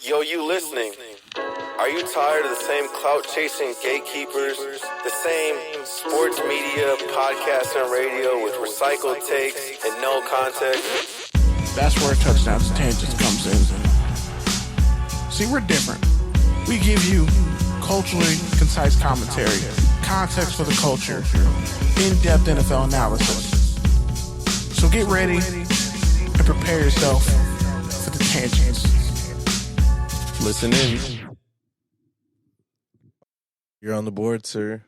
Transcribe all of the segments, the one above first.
Yo, you listening? Are you tired of the same clout-chasing gatekeepers, the same sports media, podcast, and radio with recycled takes and no context? That's where Touchdowns and Tangents comes in. See, we're different. We give you culturally concise commentary, context for the culture, in-depth NFL analysis. So get ready and prepare yourself for the tangents. Listen in. You're on the board, sir.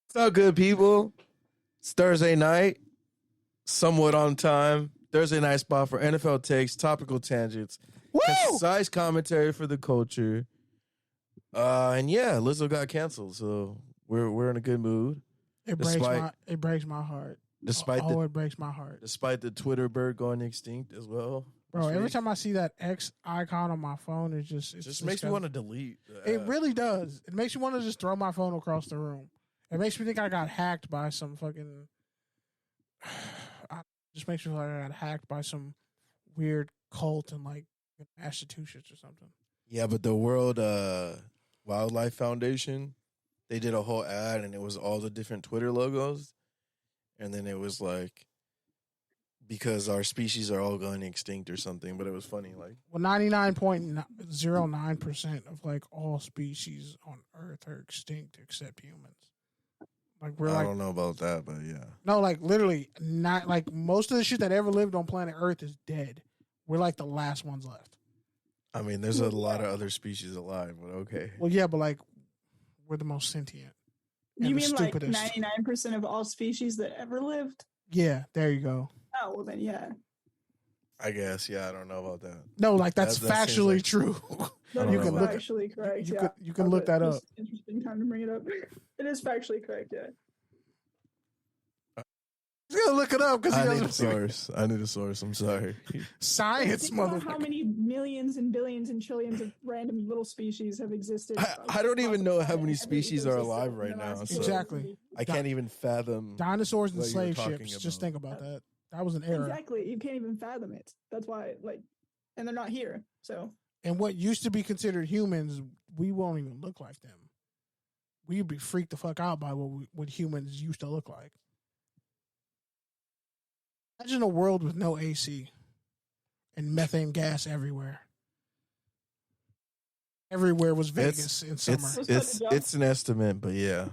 What's up, good people? It's Thursday night, somewhat on time. Thursday night spot for NFL takes, topical tangents, concise commentary for the culture. And yeah, Lizzo got canceled, so we're in a good mood. It breaks my heart. It breaks my heart. Despite the Twitter bird going extinct as well. Bro, every time I see that X icon on my phone, it just makes me want to delete. It really does. It makes me want to just throw my phone across the room. It makes me think I got hacked by some fucking. Just makes me feel like I got hacked by some weird cult in like Massachusetts or something. Yeah, but the World Wildlife Foundation, they did a whole ad and it was all the different Twitter logos. And then it was like, because our species are all going extinct or something, but it was funny. Like, well, 99.09% of like all species on Earth are extinct except humans. Like I don't know about that, but yeah. No, like literally not like most of the shit that ever lived on planet Earth is dead. We're like the last ones left. I mean, there's a lot of other species alive, but okay. Well, yeah, but like we're the most sentient. You mean like 99% of all species that ever lived? Yeah, there you go. Oh, well then, yeah. I guess, yeah, I don't know about that. No, like that's factually true. That is factually correct. You can look that up. Interesting time to bring it up. It is factually correct. Yeah. He's gonna look it up because I need a source. I'm sorry. Science, motherfucker. How many millions and billions and trillions of random little species have existed? I don't even know how many species are alive right now. So exactly. I can't even fathom. Dinosaurs and slave ships. Just think about that. That was an error. Exactly. You can't even fathom it. That's why, like, and they're not here. So. And what used to be considered humans, we won't even look like them. We'd be freaked the fuck out by what humans used to look like. Imagine a world with no AC and methane gas everywhere. Everywhere was Vegas in summer. It's an estimate, but yeah,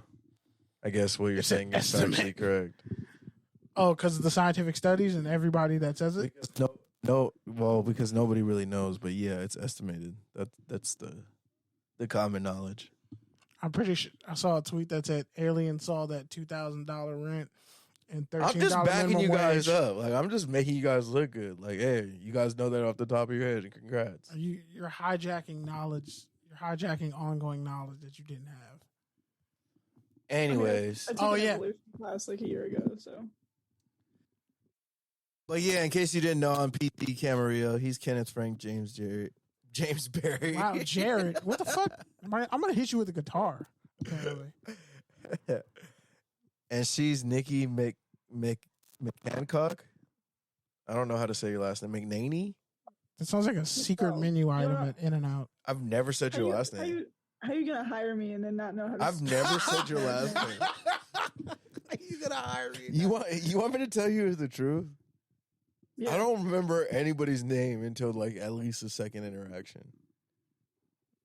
I guess what you're saying is actually correct. Oh, because of the scientific studies and everybody that says it? Because nobody really knows, but yeah, it's estimated. That's the common knowledge. I'm pretty sure I saw a tweet that said aliens saw that $2,000 rent and $13 I'm just backing you guys wage. up. Like, I'm just making you guys look good. Like, hey, you guys know that off the top of your head, and congrats. You're hijacking knowledge. You're hijacking ongoing knowledge that you didn't have. Anyways. I took an evolution class like a year ago, so. But yeah, in case you didn't know, I'm PT Camarillo. He's Kenneth Frank James Barry. Wow, Jared. What the fuck? I'm going to hit you with a guitar, apparently. And she's Nikki McHancock. I don't know how to say your last name. McNaney? That sounds like a secret menu item at In-N-Out. I've never said your last name. How are you going to hire me and then not know how to I've never said your last name. How you going to hire me? You want me to tell you the truth? Yeah. I don't remember anybody's name until like at least the second interaction.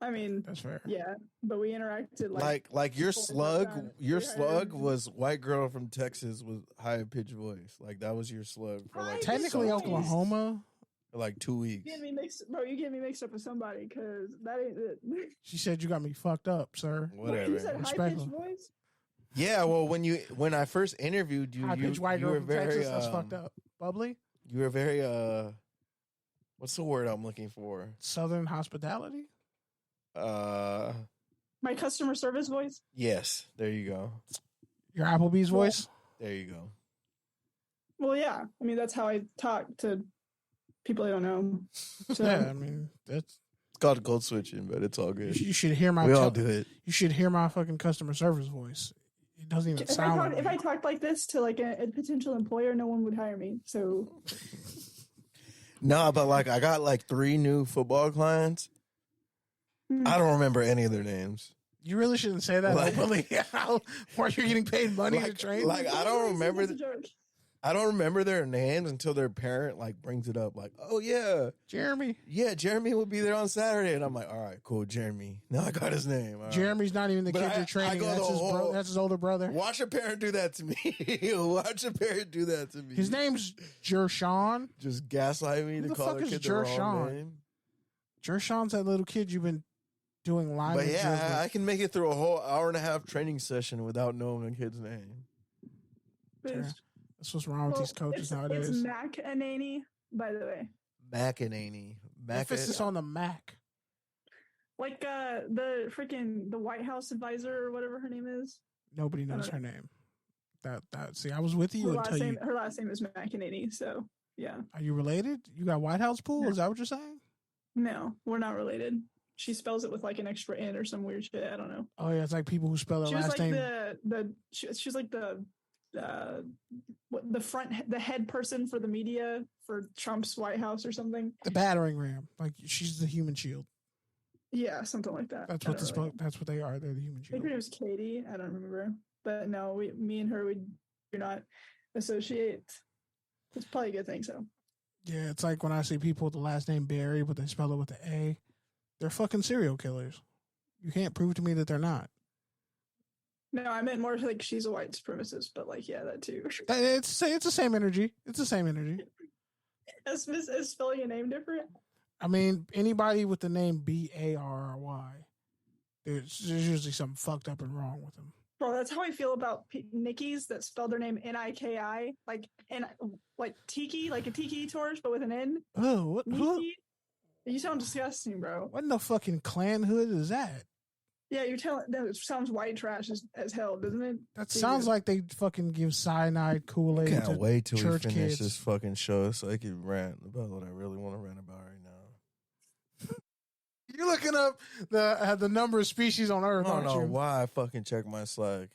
I mean, that's fair. Yeah, but we interacted like your slug. Your slug was white girl from Texas with high pitched voice. Like that was your slug for like technically Oklahoma. For like 2 weeks. You get me mixed up with somebody because that ain't it. She said you got me fucked up, sir. Whatever. You said high pitched voice. Yeah, well, when I first interviewed you, high pitched white girl from very Texas. That's fucked up. Bubbly. You were very what's the word I'm looking for? Southern hospitality. My customer service voice? Yes, there you go. Your Applebee's voice? There you go. Well, yeah. I mean, that's how I talk to people I don't know. So. Yeah, I mean, It's called code switching, but it's all good. You should hear my. We all do it. You should hear my fucking customer service voice. It doesn't even sound like. If I talked like this to like a potential employer, no one would hire me. So. No, but like I got like 3 new football clients. I don't remember any of their names. You really shouldn't say that openly. While you're getting paid money to train. Like I don't remember. I don't remember their names until their parent like brings it up. Like, oh yeah, Jeremy. Yeah, Jeremy will be there on Saturday, and I'm like, all right, cool, Jeremy. Now I got his name. All Jeremy's right. not even the kid you're training. That's his older brother. Watch a parent do that to me. Watch a parent do that to me. His name's Jershawn. Just gaslight me to call their kid the wrong name. Jershawn's that little kid you've been doing live. But yeah, I can make it through a whole hour and a half training session without knowing a kid's name. That's what's wrong with these coaches nowadays. It's McEnany, by the way. McEnany. Emphasis on the Mac. Like the White House advisor or whatever her name is. Nobody knows her name. See, I was with you until you. Her last name is McEnany, so yeah. Are you related? You got White House pool? No. Is that what you're saying? No, we're not related. She spells it with like an extra N or some weird shit. I don't know. Oh yeah, it's like people who spell their last name. She's like the head person for the media for Trump's White House or something. The battering ram, like she's the human shield. Yeah, something like that. That's what they are. They're the human shield. I think her name was Katie. I don't remember, but no, me and her we do not associate. It's probably a good thing. So. Yeah, it's like when I see people with the last name Barry, but they spell it with the A. They're fucking serial killers. You can't prove to me that they're not. No, I meant more like she's a white supremacist, but like, yeah, that too. It's the same energy. It's the same energy. Is spelling a name different? I mean, anybody with the name Barry, there's usually something fucked up and wrong with them. Bro, that's how I feel about Nikki's that spell their name Niki, like tiki, like a tiki torch, but with an N. Oh, what? Nikki? You sound disgusting, bro. What in the fucking clan hood is that? Yeah, you're telling that sounds white trash as hell, doesn't it? That sounds like they fucking give cyanide Kool-Aid. Can't wait till we finish kids. this fucking show so I can rant about what I really want to rant about right now. You're looking up the number of species on Earth. I don't know you? why I fucking check my Slack.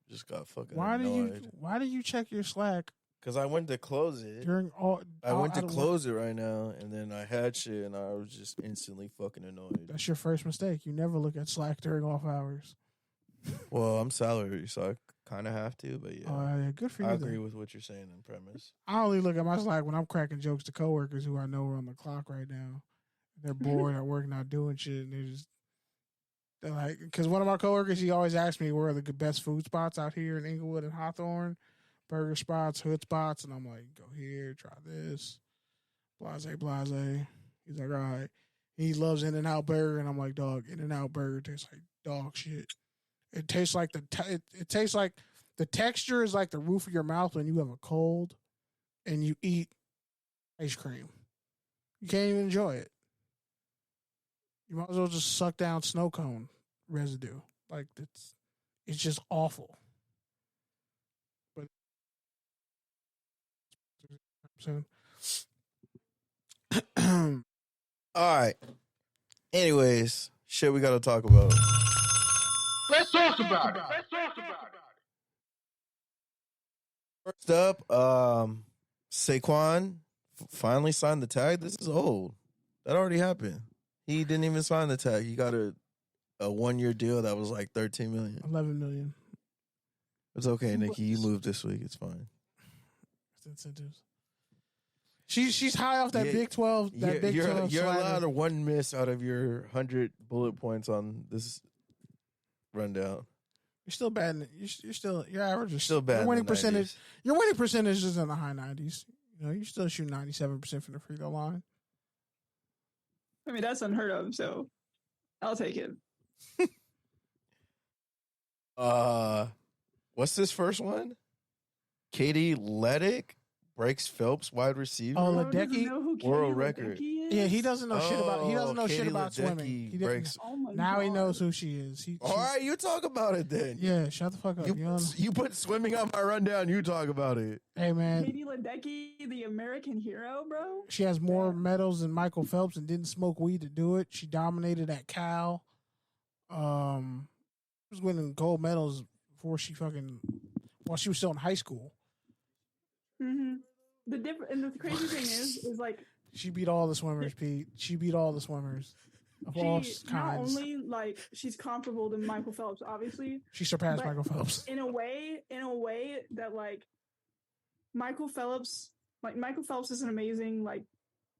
Just got fucking annoyed. Why do you check your Slack? Because I went to close it. I went to close it right now, and then I had shit, and I was just instantly fucking annoyed. That's your first mistake. You never look at Slack during off hours. Well, I'm salary, so I kind of have to, but yeah. Yeah, good for you. I agree with what you're saying in premise. I only look at my Slack when I'm cracking jokes to coworkers who I know are on the clock right now. They're bored at work, not doing shit, and they're like, because one of my coworkers, he always asks me where are the best food spots out here in Inglewood and Hawthorne. Burger spots, hood spots, and I'm like, go here, try this. Blase. He's like, all right. He loves In-N-Out Burger, and I'm like, dog, In-N-Out Burger tastes like dog shit. It tastes like it tastes like the texture is like the roof of your mouth when you have a cold and you eat ice cream. You can't even enjoy it. You might as well just suck down snow cone residue. Like it's just awful. Soon. All right. Anyways, shit we got to talk about. Let's talk about it. First up, Saquon finally signed the tag. This is old. That already happened. He didn't even sign the tag. He got a 1-year deal that was like $13 million. $11 million. It's okay, Nikki. You moved this week. It's fine. It's incentives. She's high off that Big 12. You're allowed a 1 miss out of your 100 bullet points on this rundown. You're still bad. Your average is still bad. Your winning percentage is in the high 90s. You know, you still shoot 97% from the free throw line. I mean, that's unheard of. So I'll take it. What's this first one? Katie Ledecky breaks Phelps wide receiver Ledecky world record. is? Yeah, he doesn't know shit about. He doesn't know Katie shit about Ledecky swimming. He didn't. breaks. Oh my Now god. he knows who she is. All right, you talk about it then. Yeah, shut the fuck up. You put swimming on my rundown. You talk about it. Hey man, Katie Ledecky, the American hero, bro. she has more medals than Michael Phelps and didn't smoke weed to do it. She dominated at Cal. She was winning gold medals before while she was still in high school. Mm-hmm. The crazy thing is like She beat all the swimmers, Pete. She beat all the swimmers of all she not kinds. only like she's comparable to Michael Phelps, obviously, She surpassed but Michael Phelps. in a way that like Michael Phelps is an amazing like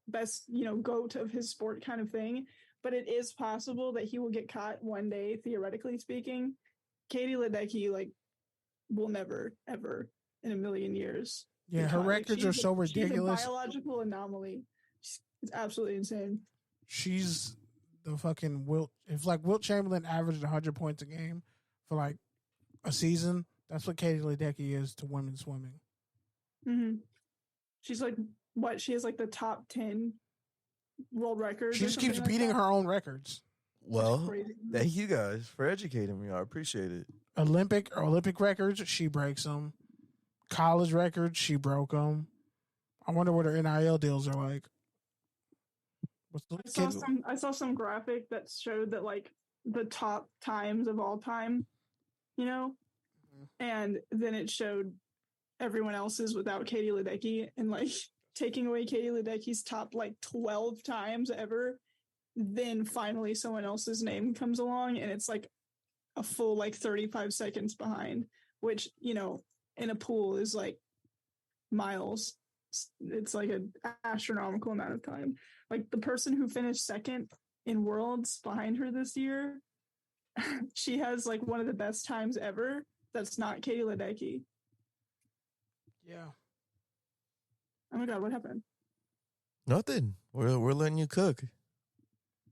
best goat of his sport kind of thing, but it is possible that he will get caught one day, theoretically speaking. Katie Ledecky like will never ever in a million years. Yeah, her records are so ridiculous. She's a biological anomaly. It's absolutely insane. She's the fucking Wilt. If like Wilt Chamberlain averaged 100 points a game for like a season, that's what Katie Ledecky is to women's swimming. Mm-hmm. She's like what? She has like the top 10 world records. She just keeps beating her own records. Well, thank you guys for educating me. I appreciate it. Olympic records, she breaks them. College records, she broke them. I wonder what her NIL deals are like. I saw some graphic that showed that like the top times of all time, and then it showed everyone else's without Katie Ledecky, and like taking away Katie Ledecky's top like 12 times ever, then finally someone else's name comes along and it's like a full like 35 seconds behind, which in a pool is like miles. It's like an astronomical amount of time. Like the person who finished second in Worlds behind her this year, she has like one of the best times ever. That's not Katie Ledecky. Yeah. Oh my god, what happened? Nothing. We're letting you cook.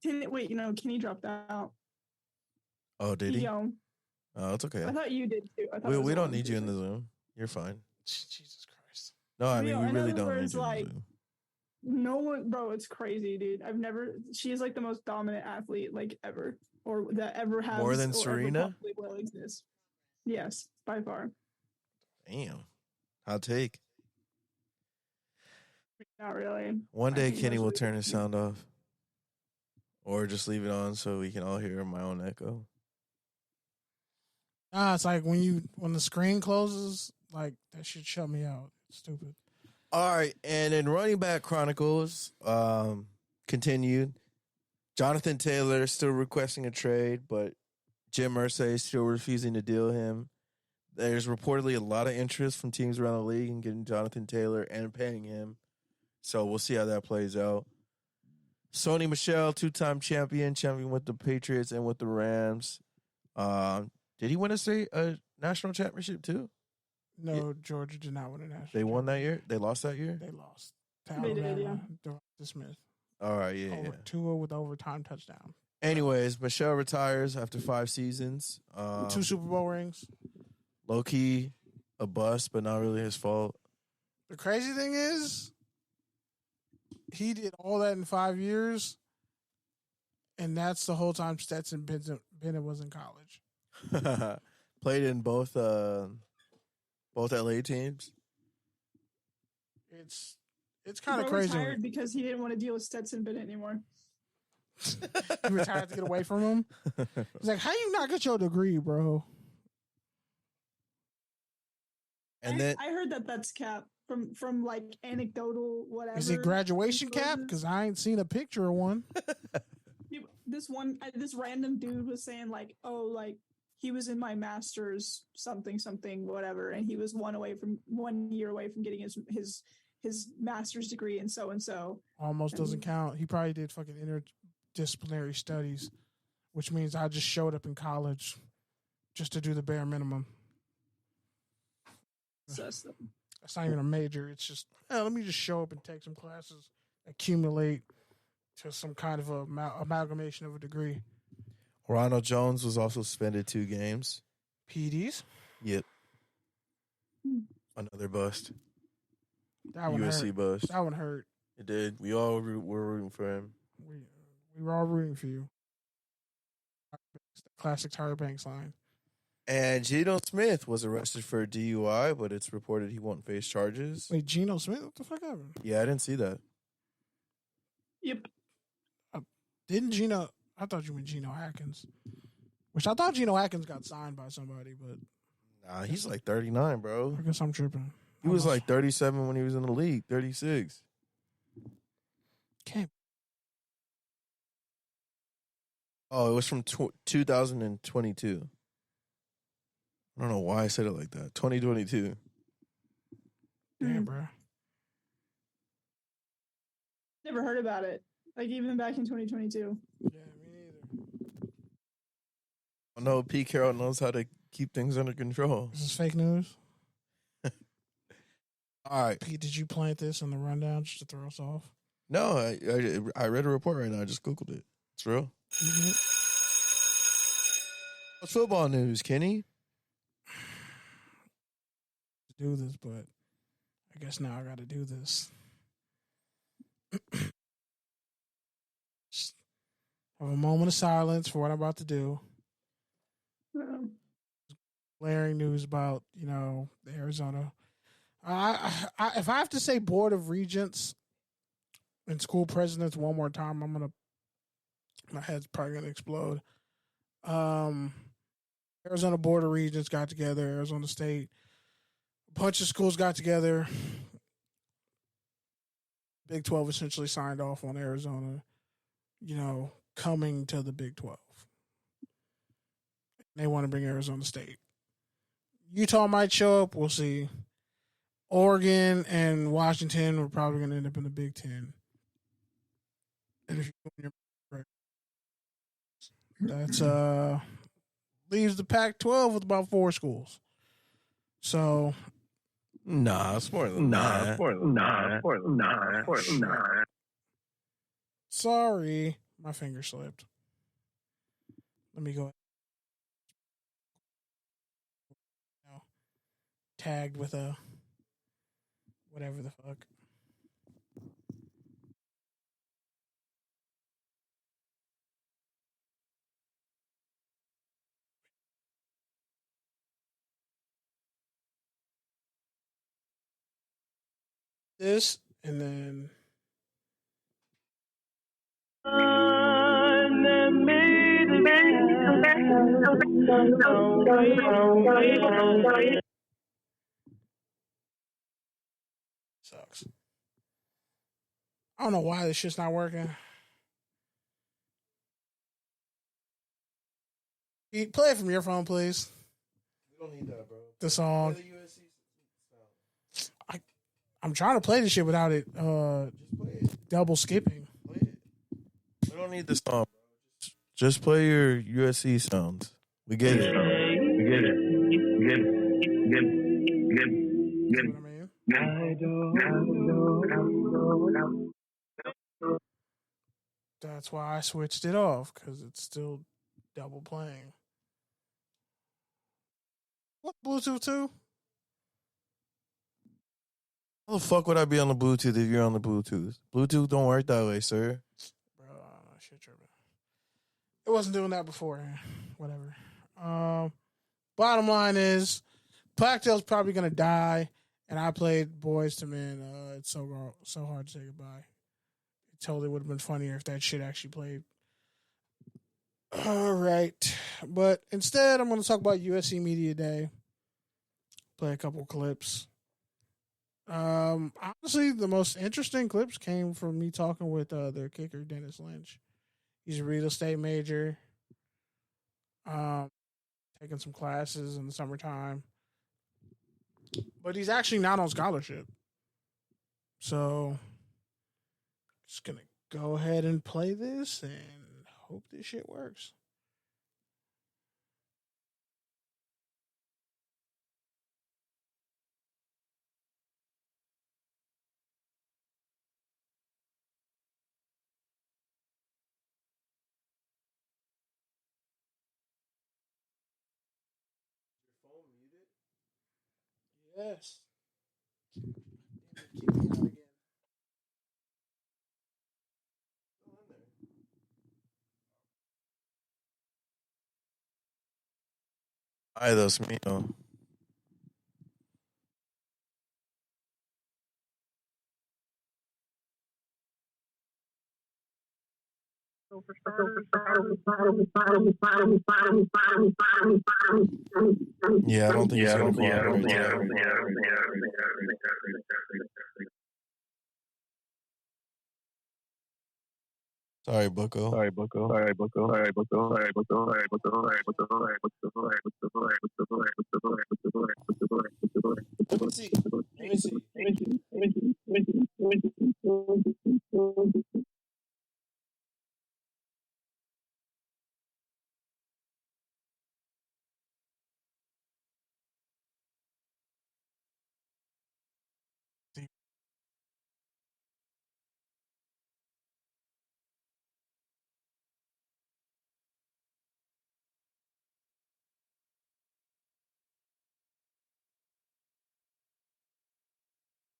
Kenny dropped out. Oh, did he? Oh, it's okay. I thought you did too. We don't need you in the Zoom. You're fine. Jesus Christ. No, I mean, we really don't need you like, in the Zoom. No one, bro, it's crazy, dude. She is like the most dominant athlete like ever, or that ever has. More than Serena? Will exist. Yes, by far. Damn. Hot take. Not really. One day Kenny will turn his sound off. Or just leave it on so we can all hear my own echo. It's like when the screen closes, like that should shut me out. It's stupid. All right, and in running back chronicles, continued. Jonathan Taylor is still requesting a trade, but Jim Irsay is still refusing to deal him. There's reportedly a lot of interest from teams around the league in getting Jonathan Taylor and paying him. So we'll see how that plays out. Sony Michel, two-time champion with the Patriots and with the Rams. Did he win a national championship too? No, yeah. Georgia did not win a national. They won that year? They lost that year? They lost. They did, yeah. Devonta Smith. All right, yeah. Tua with overtime touchdown. Anyways, Michel retires after 5 seasons. 2 Super Bowl rings. Low-key, a bust, but not really his fault. The crazy thing is, he did all that in 5 years, and that's the whole time Stetson Bennett was in college. Played in both LA teams. It's kind of crazy. Retired because he didn't want to deal with Stetson Bennett anymore. He retired to get away from him. He's like, "How you not get your degree, bro?" And then I heard that's cap from like anecdotal whatever. Is it graduation cap? Because I ain't seen a picture of one. This random dude was saying like, oh, like he was in my master's something whatever, and he was 1 year away from getting his master's degree and so. Almost doesn't count. He probably did fucking interdisciplinary studies, which means I just showed up in college just to do the bare minimum. That's not even a major. It's just, let me just show up and take some classes, accumulate to some kind of amalgamation of a degree. Ronald Jones was also suspended 2 games. PDs? Yep. Another bust. That one USC hurt. bust. That one hurt. It did. We all were rooting for him. We were all rooting for you. Classic Tyra Banks line. And Geno Smith was arrested for a DUI, but it's reported he won't face charges. Wait, Geno Smith? What the fuck happened? Yeah, I didn't see that. Yep. Didn't Geno... I thought you meant Geno Atkins. Which I thought Geno Atkins got signed by somebody, but... Nah, he's like 39, bro. I guess I'm tripping. He was like 37 when he was in the league, 36. Can't. Oh, it was from 2022. I don't know why I said it like that. 2022. Damn, bro. Never heard about it. Like, even back in 2022. Yeah, me neither. I know Pete Carroll knows how to keep things under control. Is this fake news? All right. Pete, did you plant this in the rundown just to throw us off? No, I read a report right now. I just Googled it. It's real. Mm-hmm. What's football news, Kenny? Do this, but I guess now I got to do this. Just have a moment of silence for what I'm about to do. Glaring news about, the Arizona. If I have to say Board of Regents and school presidents one more time, my head's probably gonna explode. Arizona Board of Regents got together, Arizona State. A bunch of schools got together. Big 12 essentially signed off on Arizona, coming to the Big 12. They want to bring Arizona State. Utah might show up. We'll see. Oregon and Washington are probably going to end up in the Big 10. And if you're right, that's leaves the Pac-12 with about 4 schools. So, nah, it's more than that. Sorry, my finger slipped. Let me go. Tagged with a whatever the fuck. This and then sucks. I don't know why this shit's not working. Play it from your phone, please. We don't need that, bro. The song. I'm trying to play this shit without it Just play it. double skipping. Play it. We don't need the song, bro. Just play your USC sounds. We get it. We get it. We get it. We get it. We get it. We get it. That's why I switched it off, because it's still double playing. What, Bluetooth too? How the fuck would I be on the Bluetooth if you're on the Bluetooth? Bluetooth don't work that way, sir. Bro, shit tripping. It wasn't doing that before. Whatever. Bottom line is, Pac-12's probably gonna die, and I played Boys to Men. It's so hard to say goodbye. It totally would have been funnier if that shit actually played. All right, but instead, I'm gonna talk about USC Media Day. Play a couple clips. Honestly, the most interesting clips came from me talking with their kicker, Dennis Lynch. He's a real estate major. Taking some classes in the summertime. But he's actually not on scholarship. So, just gonna go ahead and play this and hope this shit works. Yes. Ay, Dios mío. Yeah, I don't think he's going to cooperate today. Sorry, Bucko. Let me see.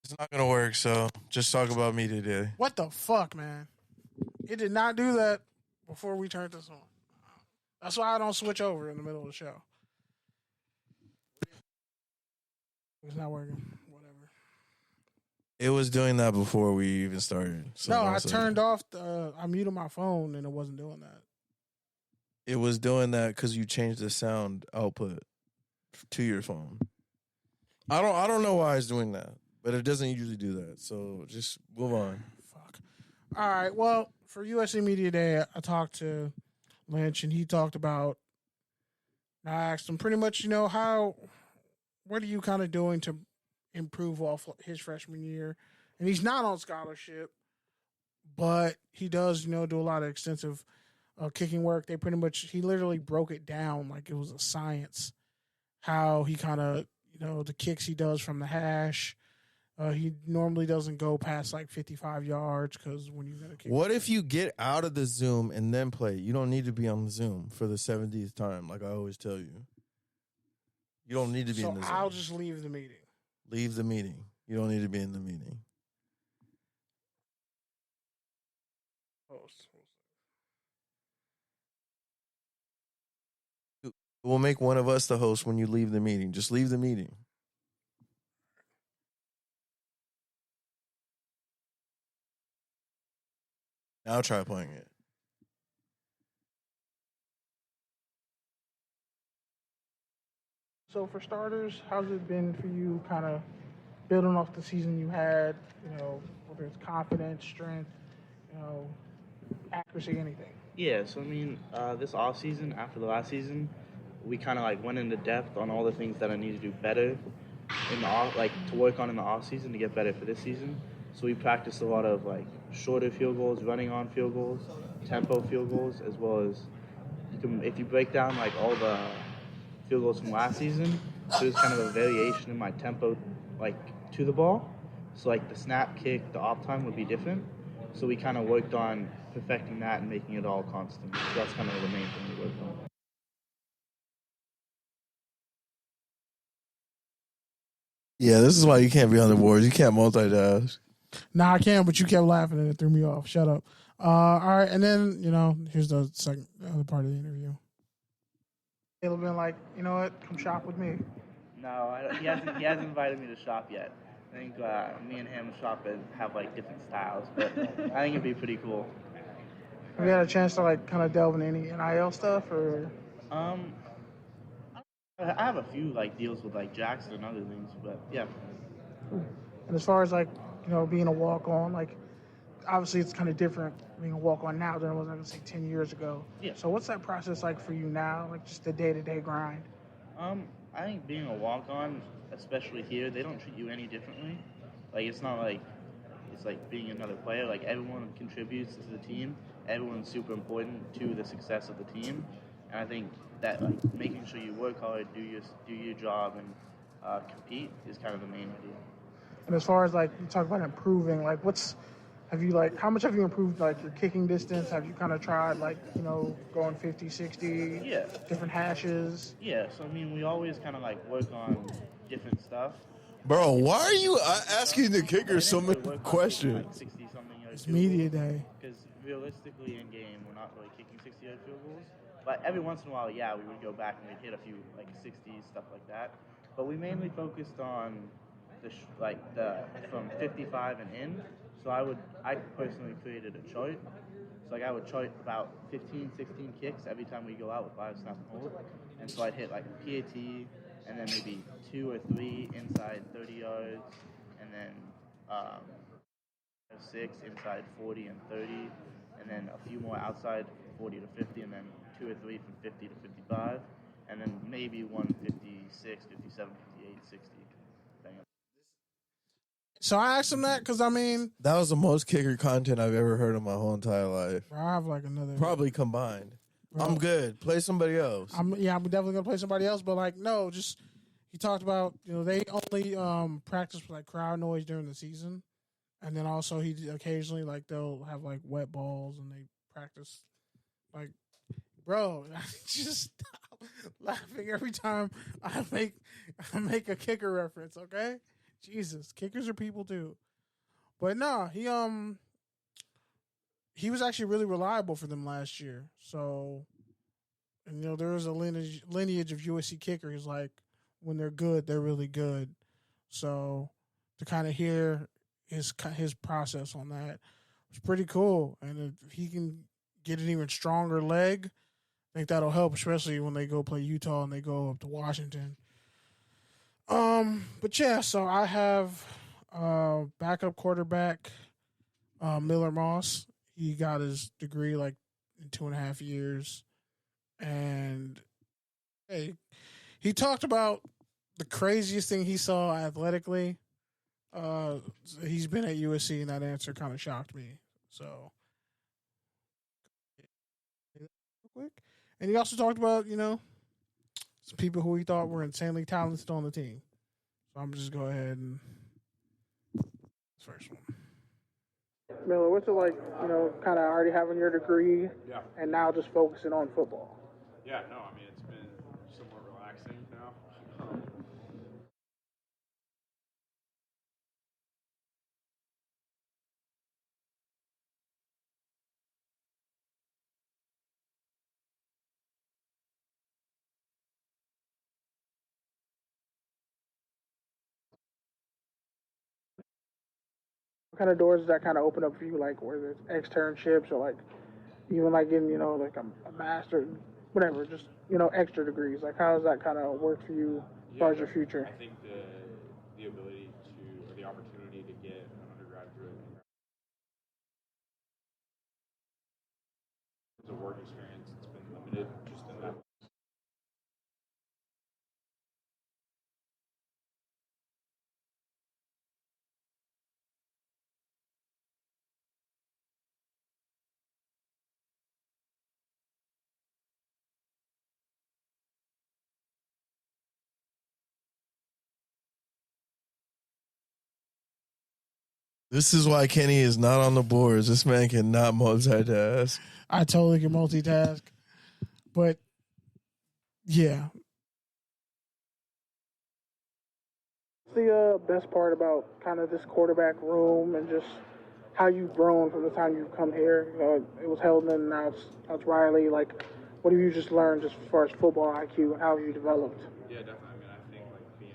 It's not going to work, so just talk about me today. What the fuck, man? It did not do that before we turned this on. That's why I don't switch over in the middle of the show. It's not working. Whatever. It was doing that before we even started. So no, I turned off I muted my phone and it wasn't doing that. It was doing that because you changed the sound output to your phone. I don't know why it's doing that, but it doesn't usually do that. So just move on. Fuck. All right. Well, for USC Media Day, I talked to Lynch and he talked about. I asked him pretty much, what are you kind of doing to improve off his freshman year? And he's not on scholarship, but he does, do a lot of extensive kicking work. He literally broke it down like it was a science. How he kind of, the kicks he does from the hash. He normally doesn't go past like 55 yards because when you're gonna kick. What if you get out of the Zoom and then play? You don't need to be on the Zoom for the 70th time, like I always tell you. You don't need to be in the Zoom. I'll just leave the meeting. Leave the meeting. You don't need to be in the meeting. Host. We'll make one of us the host when you leave the meeting. Just leave the meeting. Now try playing it. So for starters, how's it been for you kind of building off the season you had, whether it's confidence, strength, accuracy, anything? Yeah, so this off season, after the last season, we kind of went into depth on all the things that I need to do better in the off, to work on in the off season to get better for this season. So we practiced a lot of shorter field goals, running on field goals, tempo field goals, as well as if you break down all the field goals from last season, there's kind of a variation in my tempo to the ball. So the snap, kick, the off time would be different. So we kind of worked on perfecting that and making it all constant. So that's kind of the main thing we worked on. Yeah, this is why you can't be on the boards. You can't multitask. Nah, I can, but you kept laughing and it threw me off. Shut up. All right, and then, here's the other part of the interview. Caleb been like, you know what, come shop with me. No, he hasn't invited me to shop yet. I think me and him shop and have different styles, but I think it'd be pretty cool. Have you had a chance to kind of delve in any NIL stuff or? I have a few deals with Jackson and other things, but yeah. And as far as being a walk-on, obviously it's kind of different being a walk-on now than it was 10 years ago. Yeah. So what's that process like for you now? Just the day-to-day grind. I think being a walk-on, especially here, they don't treat you any differently. It's not it's being another player. Everyone contributes to the team. Everyone's super important to the success of the team. And I think that making sure you work hard, do your job, and compete is kind of the main idea. And as far as you talk about improving, how much have you improved your kicking distance? Have you kind of tried going 50, 60, yeah, different hashes? Yeah, so we always kind of work on different stuff. Bro, why are you asking the kicker so many questions? 60-something yard It's field media goals. day. Because realistically in game, we're not really kicking 60-yard field goals. But every once in a while, yeah, we would go back and we'd hit a few like 60s, stuff like that. But we mainly focused on the from 55 and in. So I personally created a chart. So like I would chart about 15, 16 kicks every time we go out with 5 snap and hold. And so I'd hit like PAT and then maybe 2 or 3 inside 30 yards, and then 6 inside 40 and 30, and then a few more outside 40 to 50, and then 2 or 3 from 50 to 55, and then maybe 156, 57, 58, 60. So I asked him that because I mean, That was the most kicker content I've ever heard in my whole entire life. I have like another Probably combined. Bro. I'm good. Play somebody else. I'm definitely gonna play somebody else, but like no, just he talked about they only practice with like crowd noise during the season, and then also he occasionally like they'll have like wet balls and they practice like, bro, just stop laughing every time I make a kicker reference, okay? Jesus, kickers are people too. But no, he was actually really reliable for them last year. So, and there is a lineage of USC kickers. Like when they're good, they're really good. So to kind of hear his process on that was pretty cool. And if he can get an even stronger leg, I think that'll help, especially when they go play Utah and they go up to Washington. But yeah, so I have backup quarterback Miller Moss. He got his degree like in 2.5 years, and hey, he talked about the craziest thing he saw athletically. He's been at USC, and that answer kind of shocked me. So, real quick, and he also talked about some people who he thought were insanely talented on the team. So I'm just go ahead and this first one. Miller, what's it like, kind of already having your degree and now just focusing on football? Yeah, no, I mean, it's been somewhat relaxing now. What kind of doors does that kind of open up for you, like whether it's externships or like even like getting, like a master, whatever, just, extra degrees? Like how does that kind of work for you as far as your future? I think the ability to, or the opportunity to get an undergraduate as a work experience, it's been limited just in that. This is why Kenny is not on the boards. This man cannot multitask. I totally can multitask, but yeah. What's the best part about kind of this quarterback room and just how you've grown from the time you've come here? It was Heldman, now it's Riley. Like, what have you just learned just as far as football IQ and how have you developed? Yeah, definitely. I mean, I think like being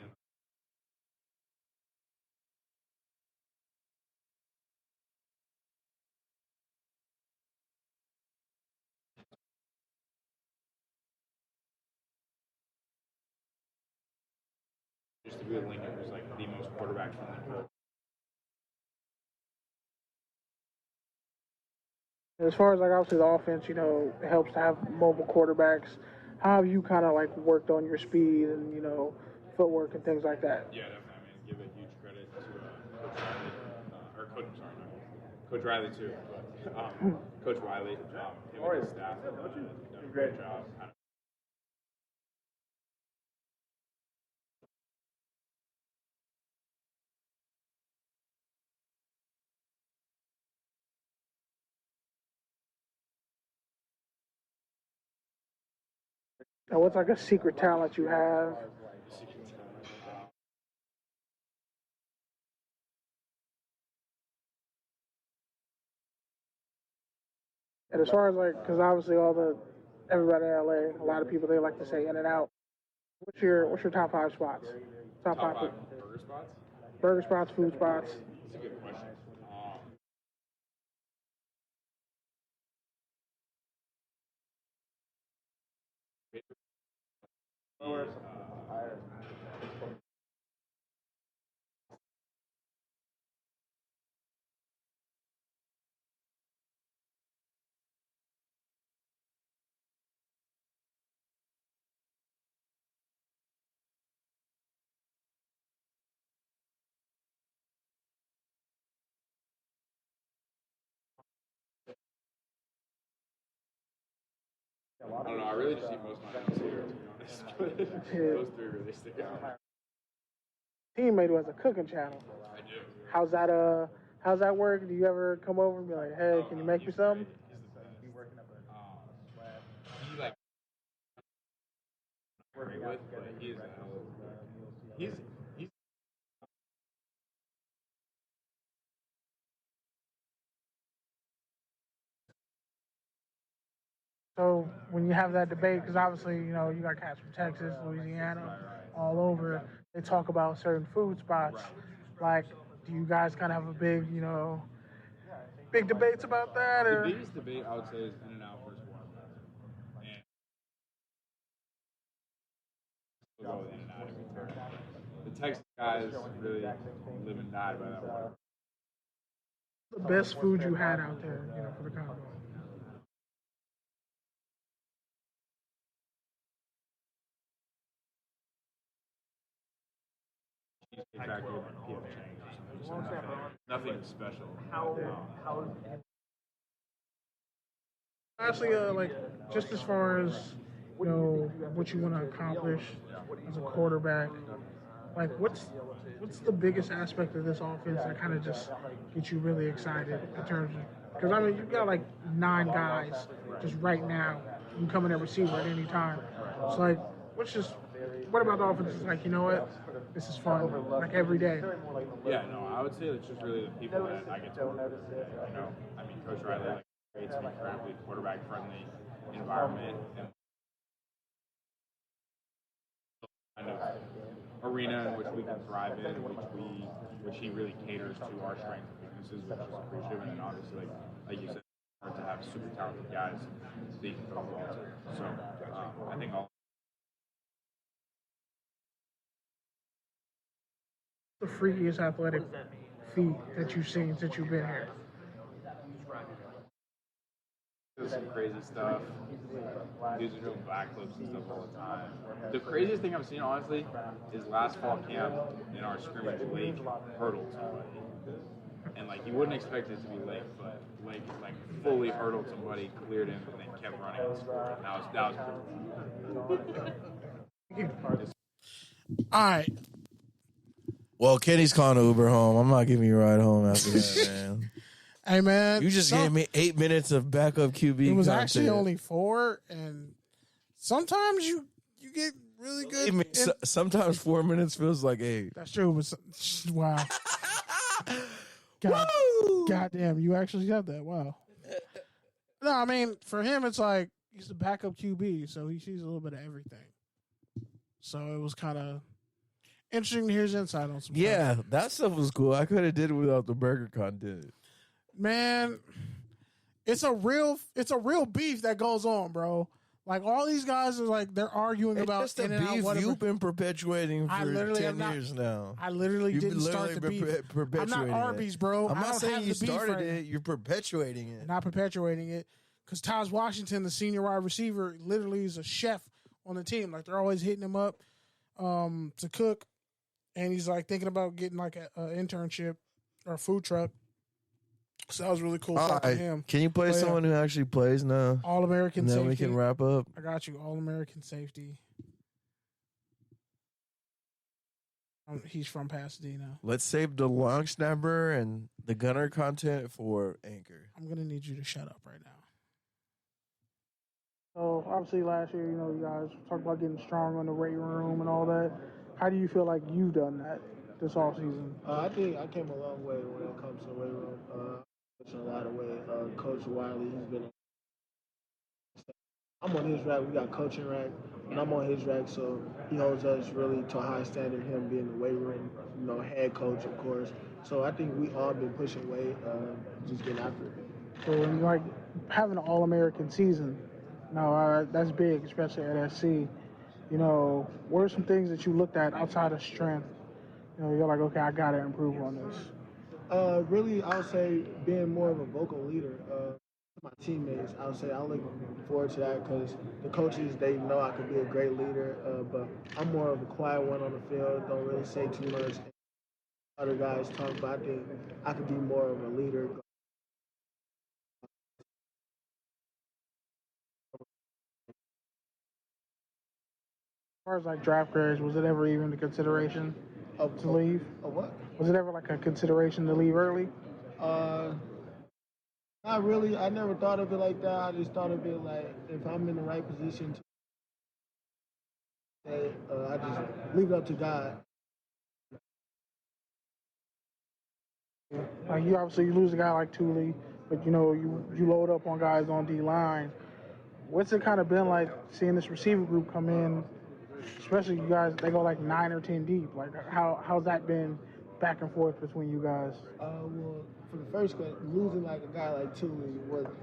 just to be with Lincoln was like the most quarterback friendly coach. As far as like obviously the offense, it helps to have mobile quarterbacks. How have you kind of like worked on your speed and footwork and things like that? Yeah, definitely. I mean, give a huge credit to Coach Riley, Coach Riley too, but Coach Riley, him and his staff have done a great job. And what's like a secret talent you have? And as far as like, because obviously all the everybody in LA, a lot of people, they like to say In and Out. What's your top 5 spots? Top Top 5 5 burger spots? burger spots, food spots. That's a good question. I don't know. I really just eat most of my meals here, to be honest. But those 3 really stick out. Teammate who has a cooking channel. I do. How's that work? Do you ever come over and be like, hey, can you make me something? He's the best. He like working with, but he is a hell of a he's So when you have that debate, because obviously, you know, you got cats from Texas, Louisiana, all over, they talk about certain food spots. Like, do you guys kind of have a big, you know, big debates about that? Or? the biggest debate I would say is In and Out versus Watermelon. And we'll go with In and Out every time. The Texas guys really live and die by that water. The best food you had out there, you know, for the combo. Exactly like PF Chang's or something. Nothing special. Actually, like, just as far as, you know, what you want to accomplish as a quarterback, like, what's the biggest aspect of this offense that kind of just gets you really excited in terms of, because I mean, you've got like 9 guys just right now. You can come in at receiver at any time. It's like, what about the offense is like, you know what? This is fun, like every day. Yeah, no, I would say it's just really the people that I get to work with. You know, I mean, Coach Riley like, creates an incredibly quarterback-friendly environment and kind of arena in which we can thrive in, which he really caters to our strengths and weaknesses, which is appreciative. And obviously, like you said, hard to have super talented guys that you can throw the ball to. So I think all. The freakiest athletic feat that you've seen since you've been here? Does some crazy stuff. Dudes are doing backflips and stuff all the time. The craziest thing I've seen, honestly, is last fall camp in our scrimmage, Lake hurdled somebody. And, like, you wouldn't expect it to be Lake, but Lake, like, fully hurdled somebody, cleared him, and then kept running and scored. That was pretty cool. All right. Well, Kenny's calling an Uber home. I'm not giving you a ride home after that, man. Hey, man. You just gave me 8 minutes of backup QB. It was content. actually only 4, and sometimes you get really good. Sometimes 4 minutes feels like 8. That's true. But wow. God damn, you actually said that. Wow. No, I mean, for him, it's like he's the backup QB, so he sees a little bit of everything. So it was kind of interesting to hear his insight on some stuff. That stuff was cool. I could have did it without the burger content. Man, it's a real beef that goes on, bro. Like, all these guys are like, they're arguing about just the beef you've been perpetuating for 10 years now. I literally didn't start the beef. I'm not Arby's, bro. I'm not saying you started right it. You're perpetuating it. Not perpetuating it. Because Taj Washington, the senior wide receiver, literally is a chef on the team. Like, they're always hitting him up to cook. And he's, like, thinking about getting, like, an internship or a food truck. So that was really cool talking to him. Can you play someone who actually plays now? All-American safety. Then we can wrap up. I got you. All-American safety. He's from Pasadena. Let's save the long snapper and the gunner content for Anchor. I'm going to need you to shut up right now. So, obviously, last year, you know, you guys talked about getting strong on the weight room and all that. How do you feel like you've done that this offseason? I think I came a long way when it comes to the weight room. A lot of weight. Coach Wiley, he's been I'm on his rack. We got coaching rack, and I'm on his rack. So he holds us really to a high standard. Him being the weight room, head coach, of course. So I think we all been pushing weight, just getting after it. So when you like having an All-American season, that's big, especially at SC. What are some things that you looked at outside of strength? You're like, okay, I gotta improve on this. Really, I would say being more of a vocal leader. My teammates, I would say I look forward to that because the coaches, they know I could be a great leader, but I'm more of a quiet one on the field, don't really say too much. Other guys talk, but I think I could be more of a leader. As far as like draft grades, was it ever even a consideration to leave? What? Was it ever like a consideration to leave early? Not really. I never thought of it like that. I just thought of it like if I'm in the right position to I just leave it up to God. Like you lose a guy like Thule, but you load up on guys on D line. What's it kind of been like seeing this receiver group come in, especially you guys? They go like 9 or 10 deep. Like how's that been back and forth between you guys? Well, for the first question, losing like a guy like Thule,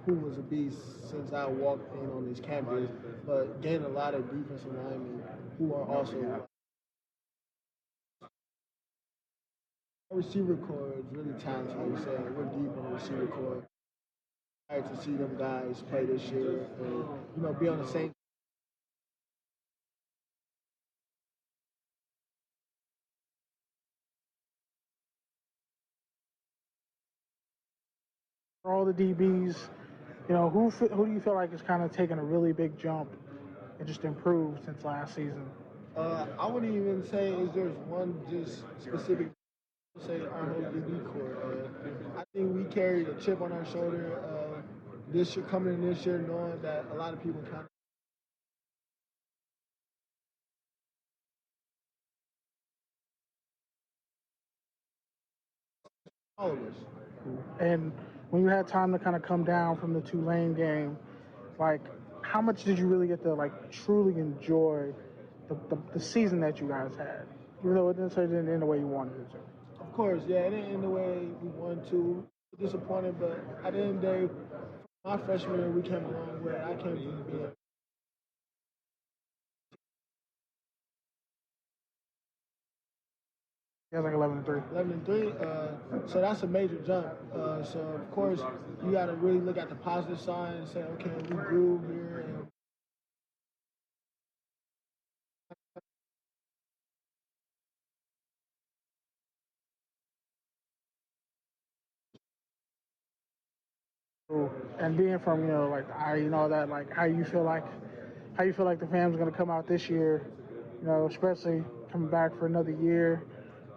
who was a beast since I walked in on this campus, but gaining a lot of defensive linemen who are also. Our receiver core is really talented. Like you said, we're deep in the receiver core. Excited to see them guys play this year and be on the same. For all the DBs, who do you feel like is kind of taking a really big jump and just improved since last season? I wouldn't even say there's one just specific. Say our whole DB core. I think we carried a chip on our shoulder this year, coming in this year, knowing that a lot of people kind of. All of us. And when you had time to kind of come down from the Tulane game, like how much did you really get to like truly enjoy the season that you guys had? Even though it didn't end the way you wanted it to. Of course, yeah, it didn't end the way we wanted to. Disappointed, but at the end of the day, my freshman year, we came a long way. I came from being. Yeah, like 11-3. 11-3. So that's a major jump. So of course, you got to really look at the positive side and say, okay, we grew here and. And being from like that, like how you feel like the fans are gonna come out this year, especially coming back for another year.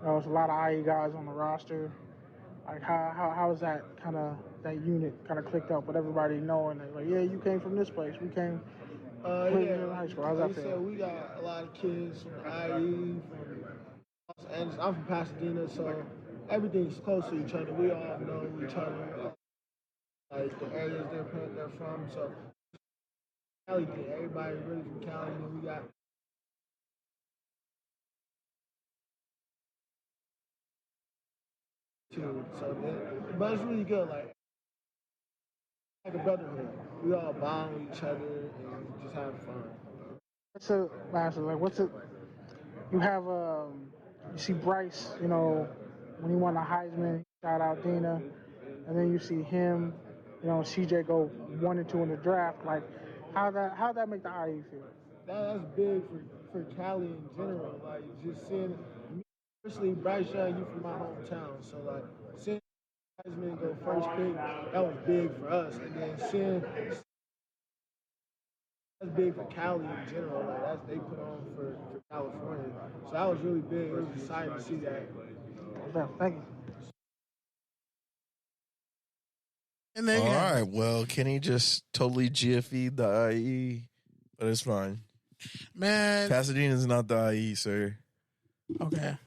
There's a lot of IE guys on the roster. Like how is that unit kind of clicked up with everybody knowing that like, yeah, you came from this place, we came in high school. How's that feel? So we got a lot of kids from IE, from Los Angeles. I'm from Pasadena, so everything's close to each other. We all know each other, like the areas they're from. So Cali, everybody really from Cali, and we got. Too. So, but it's really good. Like a brotherhood. We all bond with each other and just have fun. What's it? You have you see Bryce, when he won the Heisman, shout out Dina, and then you see him, CJ go 1 and 2 in the draft. Like, how that make the IE feel? That's big for Cali in general. Like just seeing, me personally, Bryce Young, you from my hometown, so like seeing Heisman go first pick, that was big for us, and then seeing that's big for Cali in general. Like they put on for California, so that was really big. It was exciting to see that. Thank you. And then, all right, well, Kenny just totally GFE'd the IE, but it's fine. Man. Pasadena's not the IE, sir. Okay.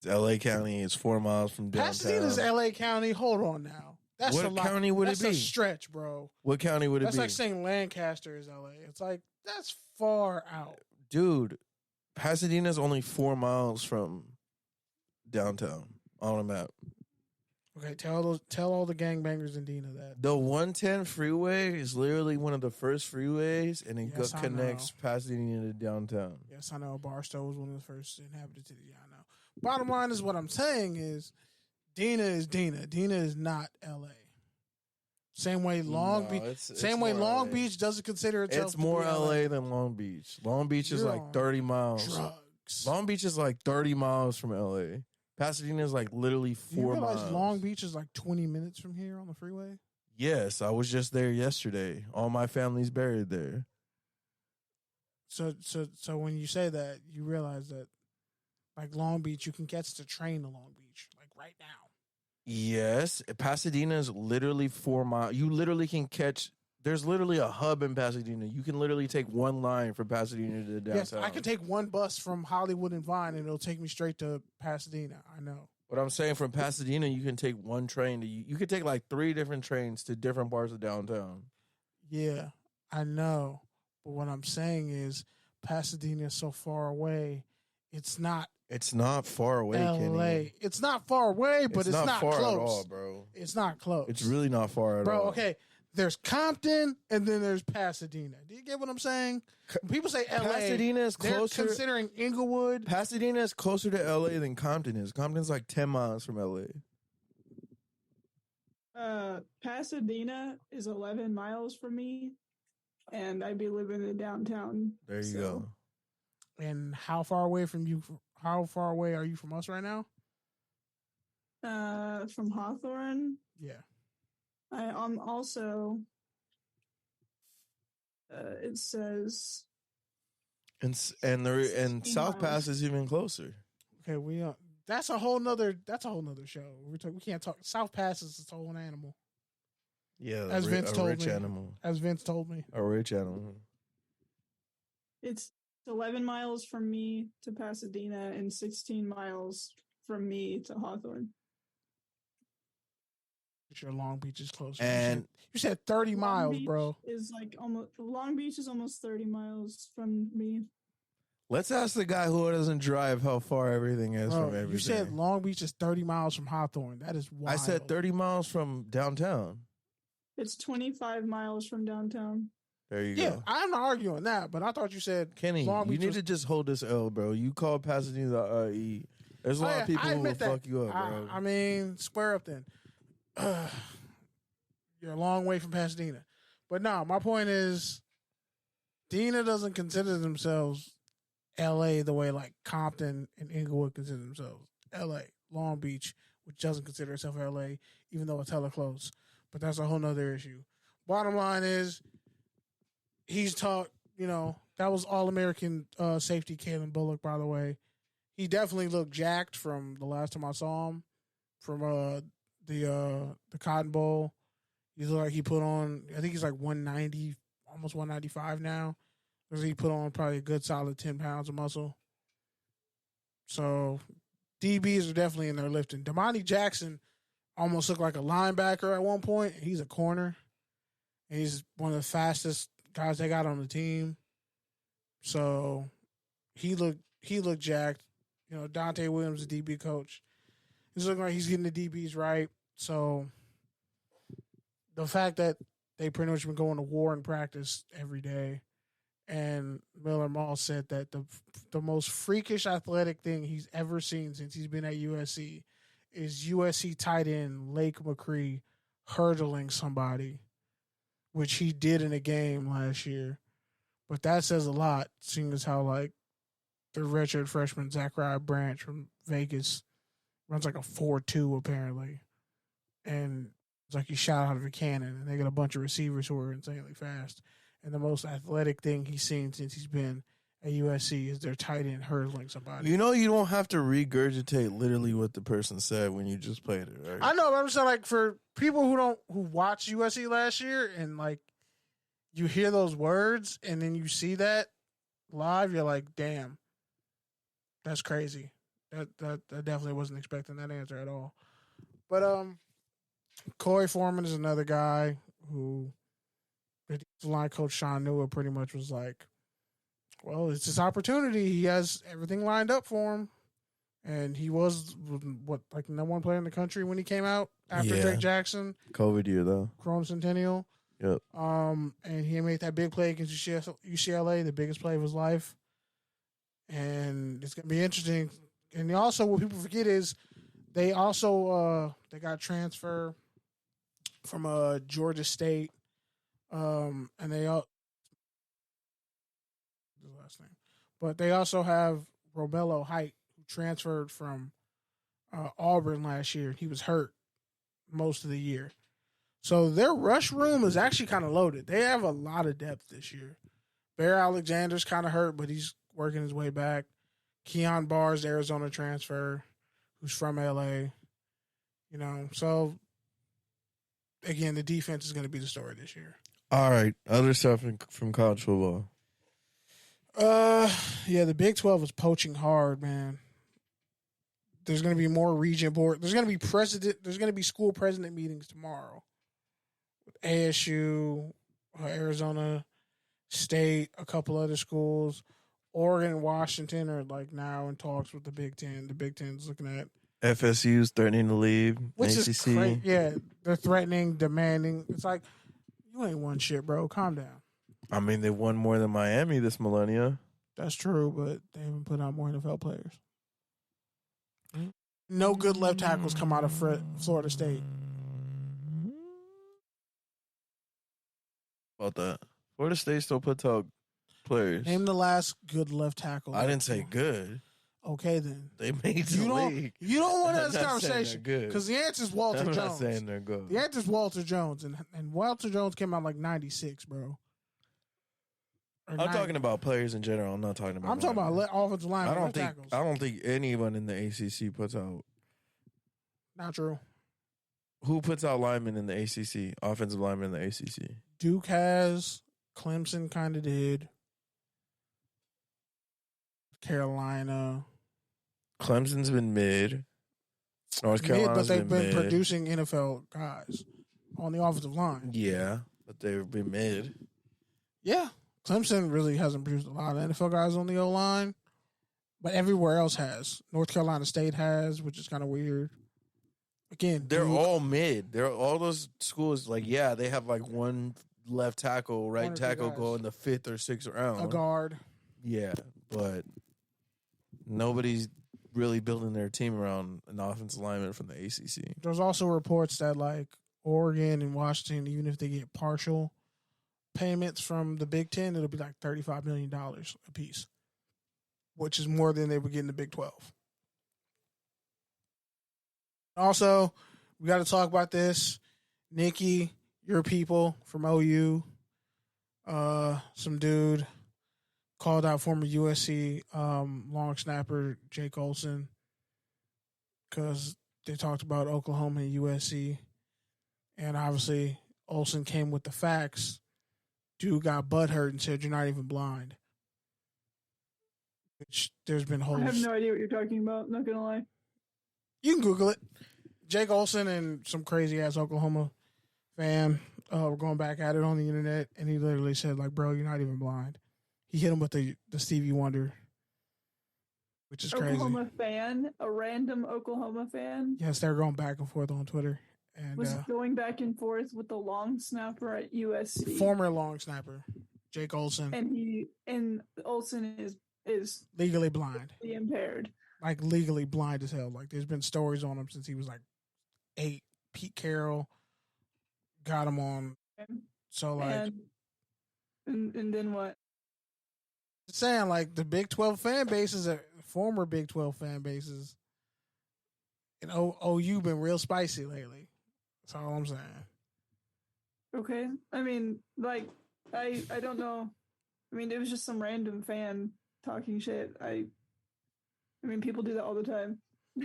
It's LA County. It's 4 miles from downtown. Pasadena's LA County. Hold on now. That's What a lot. county would That's it be? a stretch, bro. What county would it That's be? like saying Lancaster is LA. It's like that's far out. Dude, Pasadena's only 4 miles from downtown on a map. Okay, tell all the gangbangers in Dina that. The 110 freeway is literally one of the first freeways, and it Yes, I connects know. Pasadena to downtown. Yes, I know. Barstow was one of the first inhabitants of the. I know. Bottom line is what I'm saying is, Dina is Dina. Dina is not L.A. Same way Long Beach. Same way more Long LA. Beach doesn't consider itself. It's more to be LA than Long Beach. Long Beach is You're like on 30 miles. drugs. Long Beach is like 30 miles from LA. Pasadena is like literally Do you 4 realize miles. Long Beach is like 20 minutes from here on the freeway? Yes, I was just there yesterday. All my family's buried there. So when you say that, you realize that, like Long Beach, you can catch the train to Long Beach, like right now. Yes, Pasadena is literally 4 miles. You literally can catch. There's literally a hub in Pasadena. You can literally take one line from Pasadena to downtown. Yes, I can take one bus from Hollywood and Vine, and it'll take me straight to Pasadena. I know. What I'm saying, from Pasadena, you can take one train to you could take like 3 different trains to different parts of downtown. Yeah, I know. But what I'm saying is, Pasadena is so far away. It's not It's not far away, L.A. Kenny. It's not far away, but it's not far close at all, bro. It's not close. It's really not far at Bro, all. okay. There's Compton and then there's Pasadena. Do you get what I'm saying? When people say LA, Pasadena is they're closer. considering Inglewood. Pasadena is closer to LA than Compton is. Compton's like 10 miles from LA. Pasadena is 11 miles from me, and I'd be living in downtown. There you so. go. And how far away from you? How far away are you from us right now? From Hawthorne. Yeah. I'm also. It says. And South Pass is even closer. Okay, that's a whole nother show. We can't talk. South Pass is its whole animal. Yeah, As Vince told rich me. animal. As Vince told me. A rich animal. It's 11 miles from me to Pasadena and 16 miles from me to Hawthorne. Sure, Long Beach is closer. And you said 30 Long miles, Beach bro. Is like almost Long Beach is almost 30 miles from me. let's ask the guy who doesn't drive how far everything is Bro, from everything. you said Long Beach is 30 miles from Hawthorne. That is wild. I said 30 miles from downtown. It's 25 miles from downtown. There you Yeah, go. I'm not arguing that, but I thought you said Kenny, Long you Beach need was- to just hold this L, bro. You called Pasadena the E. There's a lot of people I who will admit that. fuck you up, bro. I mean, square up then. You're a long way from Pasadena. But no, my point is, Dina doesn't consider themselves L.A. the way like Compton and Inglewood consider themselves L.A. Long Beach, which doesn't consider itself L.A., even though it's hella close. But that's a whole nother issue. Bottom line is, he's taught, that was All-American safety Kalen Bullock, by the way. He definitely looked jacked from the last time I saw him, from the Cotton Bowl. He looked like he put on, I think he's like 190, almost 195 now. Because he put on probably a good solid 10 pounds of muscle. So DBs are definitely in there lifting. Damani Jackson almost looked like a linebacker at one point. He's a corner. And he's one of the fastest guys they got on the team. So he looked jacked. Dante Williams, the DB coach. He's looking like he's getting the DBs right. So the fact that they pretty much been going to war in practice every day, and Miller Mall said that the most freakish athletic thing he's ever seen since he's been at USC is USC tight end Lake McCree hurdling somebody, which he did in a game last year. But that says a lot, seeing as how like the redshirt freshman Zachariah Branch from Vegas runs like a 4.2 apparently, and it's like he shot out of a cannon, and they got a bunch of receivers who are insanely fast. And the most athletic thing he's seen since he's been at USC is their tight end hurdling somebody. You don't have to regurgitate literally what the person said when you just played it, right? I know, but I'm saying like for people who watched USC last year and like you hear those words and then you see that live, you're like, damn, that's crazy. That definitely wasn't expecting that answer at all. But Corey Foreman is another guy who the line coach Sean Newell pretty much was like, well, it's his opportunity. He has everything lined up for him. And he was, like number one player in the country when he came out after Drake Jackson. COVID year, though. Corona Centennial. Yep. And he made that big play against UCLA, the biggest play of his life. And it's going to be interesting. And also, what people forget is they also they got transfer from Georgia State. And they all his last name. But they also have Romello Height, who transferred from Auburn last year. He was hurt most of the year. So their rush room is actually kind of loaded. They have a lot of depth this year. Bear Alexander's kind of hurt, but he's working his way back. Keon Barr's Arizona transfer, who's from LA. You know, so again, the defense is going to be the story this year. All right, other stuff from college football. Yeah, the Big 12 is poaching hard, man. There's going to be more region board. There's going to be school president meetings tomorrow with ASU, Arizona State, a couple other schools. Oregon and Washington are like now in talks with the Big Ten. The Big Ten's looking at FSU's threatening to leave. which ACC. is crazy. Yeah, they're threatening, demanding. It's like, you ain't won shit, bro. Calm down. I mean, they won more than Miami this millennia. That's true, but they haven't put out more NFL players. No good left tackles come out of Florida State. About that, Florida State still puts out players. Name the last good left tackle. I didn't say good. Okay, then. They made the league. You don't want to have I'm this not saying conversation they're good. because the answer is Walter I'm Jones. not saying they're good. The answer is Walter Jones, and Walter Jones came out like 96, bro. I'm talking about players in general. I'm not talking about. I'm talking about offensive line. I left don't think. tackles. I don't think anyone in the ACC puts out. Not true. Who puts out linemen in the ACC? Offensive linemen in the ACC. Duke has. Clemson kind of did. Carolina. Clemson's been mid. North Carolina's but they've been mid. producing NFL guys on the offensive line. Yeah, but they've been mid. Yeah. Clemson really hasn't produced a lot of NFL guys on the O-line, but everywhere else has. North Carolina State has, which is kind of weird. Again, They're Duke, all mid. They're all those schools. Like, yeah, they have like one left tackle, right One or two tackle guys. go in the 5th or 6th round. a guard. Yeah, but nobody's really building their team around an offensive lineman from the ACC. There's also reports that like Oregon and Washington, even if they get partial payments from the Big Ten, it'll be like $35 million a piece, which is more than they would get in the Big 12. Also, we got to talk about this. Nikki, your people from OU, some dude called out former USC long snapper Jake Olson because they talked about Oklahoma and USC. And obviously, Olson came with the facts. Dude got butthurt and said, "You're not even blind." Which there's been I holes. have no idea what you're talking about. Not gonna lie. You can Google it. Jake Olson and some crazy ass Oklahoma fan were going back at it on the internet, and he literally said, "Like, bro, you're not even blind." He hit him with the Stevie Wonder, which is crazy. Oklahoma fan, a random Oklahoma fan, Yes, they're going back and forth on Twitter. And was going back and forth with the long snapper at USC. former long snapper Jake Olson, and Olson is legally blind, impaired. like legally blind as hell. Like, there's been stories on him since he was like 8. Pete Carroll got him on. So like, and then what? saying like the Big 12 fan bases, former Big 12 fan bases, and OU been real spicy lately. That's all I'm saying. Okay, I mean, like, I don't know. I mean, it was just some random fan talking shit. I mean, people do that all the time.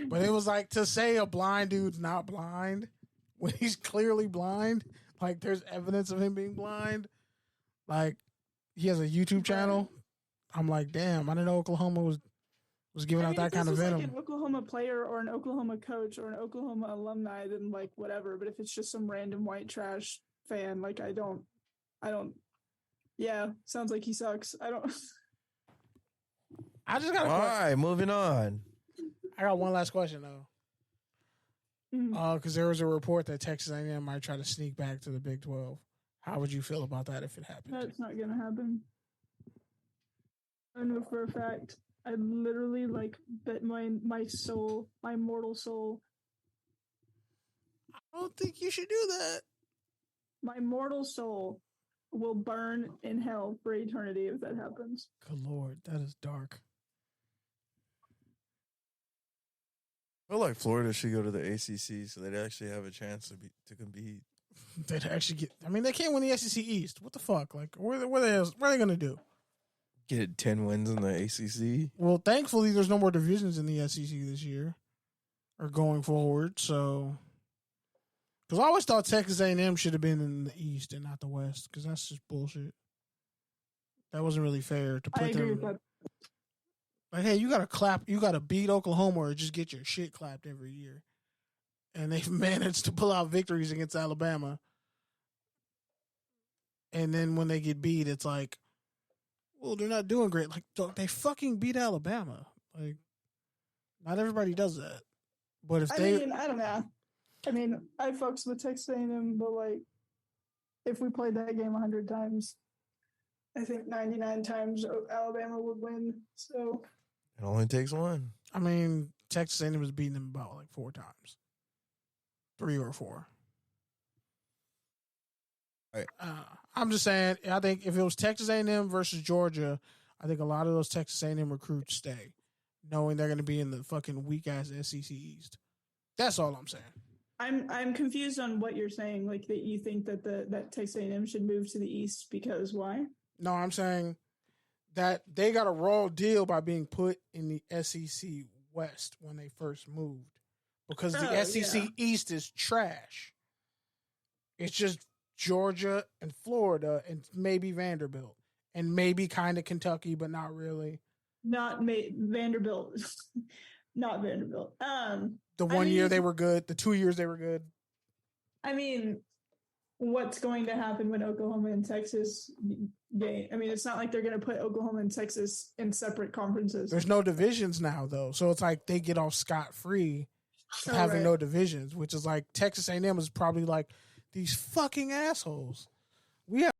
But it was like, to say a blind dude's not blind when he's clearly blind. Like, there's evidence of him being blind. Like, he has a YouTube channel. I'm like, damn, I didn't know Oklahoma was was giving out that kind of venom. Like an Oklahoma player or an Oklahoma coach or an Oklahoma alumni, then like whatever. But if it's just some random white trash fan, like I don't. Yeah, sounds like he sucks. I just got all right. Moving on. I got one last question though. Because there was a report that Texas A&M might try to sneak back to the Big 12. How would you feel about that if it happened? That's not gonna happen. I know for a fact. I literally like bet my soul, my mortal soul. I don't think you should do that. My mortal soul will burn in hell for eternity if that happens. Good Lord, that is dark. I feel like Florida should go to the ACC so they'd actually have a chance to compete. They'd actually get. I mean, they can't win the SEC East. What the fuck? Like, what are they gonna do? Get 10 wins in the ACC. Well, thankfully, there's no more divisions in the SEC this year or going forward. So, because I always thought Texas A&M should have been in the East and not the West, because that's just bullshit. That wasn't really fair to put I agree them. with that. Like, hey, you gotta beat Oklahoma or just get your shit clapped every year. And they've managed to pull out victories against Alabama. And then when they get beat, it's like, well, they're not doing great. Like, they fucking beat Alabama. Like, not everybody does that. But if I don't know. I mean, I fucks with Texas A&M, but like, if we played that game 100 times, I think 99 times Alabama would win. So it only takes one. I mean, Texas A&M was beating them about like 4 times, 3 or 4. Right. I'm just saying. I think if it was Texas A&M versus Georgia, I think a lot of those Texas A&M recruits stay, knowing they're going to be in the fucking weak ass SEC East. That's all I'm saying. I'm confused on what you're saying. Like that you think that Texas A&M should move to the East because why? No, I'm saying that they got a raw deal by being put in the SEC West when they first moved, because the SEC East is trash. It's just Georgia and Florida and maybe Vanderbilt and maybe kind of Kentucky, but not really. Vanderbilt. Not Vanderbilt. The one year they were good. The 2 years they were good. I mean, what's going to happen when Oklahoma and Texas game? I mean, it's not like they're going to put Oklahoma and Texas in separate conferences. There's no divisions now, though. So it's like they get off scot-free having no divisions, which is like Texas A&M is probably like, these fucking assholes. We have